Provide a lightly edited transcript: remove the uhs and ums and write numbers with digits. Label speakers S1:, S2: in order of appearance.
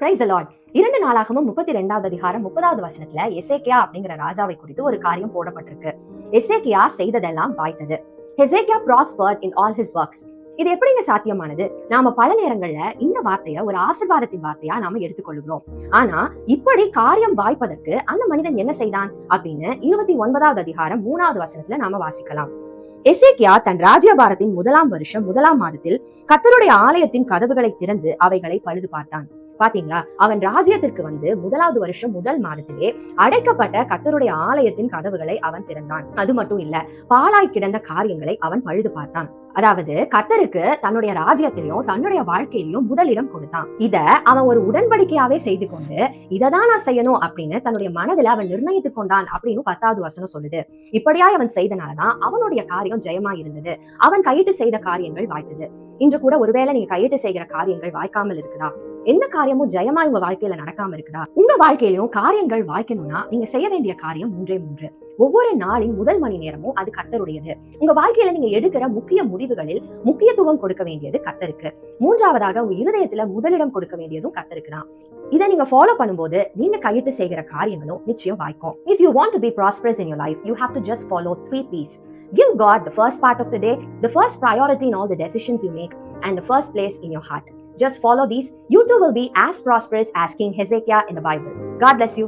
S1: Praise the Lord. 2 நாளாகமம் 32வது அதிகாரம் 30வது வசனத்துல எசேக்கியா அப்படிங்கிற ராஜாவை குறித்து ஒரு காரியம் போடப்பட்டிருக்கு. எசேக்கியா செய்ததெல்லாம் வாய்த்தது. Hezekiah prospered in all his works. இது எப்படிங்க சாத்தியமானது? நாம பல நேரங்கள்ல இந்த வார்த்தைய ஒரு ஆசீர்வாதத்தின் வார்த்தையா நாம எடுத்துக்கொள்கிறோம். ஆனா இப்படி காரியம் வாய்ப்பதற்கு அந்த மனிதன் என்ன செய்தான் அப்படின்னு 29வது அதிகாரம் 3வது வசனத்துல நாம வாசிக்கலாம். எசேக்கியா தன் ராஜ்யபாரத்தின் 1ஆம் வருஷம் 1ஆம் மாதத்தில் கர்த்தருடைய ஆலயத்தின் கதவுகளை திறந்து அவைகளை பழுது பார்த்தான். பாத்தீங்களா, அவன் ராஜ்யத்திற்கு வந்து 1வது வருஷம் 1 மாதத்திலே அடைக்கப்பட்ட கர்த்தருடைய ஆலயத்தின் கதவுகளை அவன் திறந்தான். அது மட்டும் இல்ல, பாழாய் கிடந்த காரியங்களை அவன் பழுது பார்த்தான். அதாவது கர்த்தருக்கு தன்னுடைய ராஜ்யத்திலையும் தன்னுடைய வாழ்க்கையிலையும் முதலிடம் கொடுத்தான். இத அவன் ஒரு உடன்படிக்கையாவே செய்து கொண்டு இததான் நான் செய்யணும் அப்படின்னு தன்னுடைய மனதில் அவன் நிர்ணயித்துக் கொண்டான் அப்படின்னு 10வது வசனம் சொல்லுது. இப்படியாய் அவன் செய்தனாலதான் அவனுடைய காரியம் ஜெயமா இருந்தது. அவன் கையிட்டு செய்த காரியங்கள் வாய்த்தது. இன்று கூட ஒருவேளை நீங்க கையிட்டு செய்கிற காரியங்கள் வாய்க்காமல் இருக்குதா? எந்த காரியமும் ஜெயமா உங்க வாழ்க்கையில நடக்காம இருக்குதா? உங்க வாழ்க்கையிலும் காரியங்கள் வாய்க்கணும்னா நீங்க செய்ய வேண்டிய காரியம் 3. ஒவ்வொரு நாளின் முதல் மணி நேரமும் அது கர்த்தருடையது. உங்க வாழ்க்கையில நீங்க எடுக்கிற முக்கிய முடிவுகளில் முக்கியத்துவம் கொடுக்க வேண்டியது கர்த்தருக்கு. 3வதாக உங்க இருதயத்துல முதலிடம் கொடுக்க வேண்டியதும் கர்த்தருக்கு தான். இதை நீங்க ஃபாலோ பண்ணும்போது நீங்க கையிட்டு செய்கிற காரியங்களும் நிச்சயம் வாய்க்கும். If you want to be prosperous in your life, you have to just follow 3 P's. Give God the first part of the day, the first priority in all the decisions you make, and the first place in your heart. Just follow these. You too will be as prosperous as King Hezekiah in the Bible. God bless you.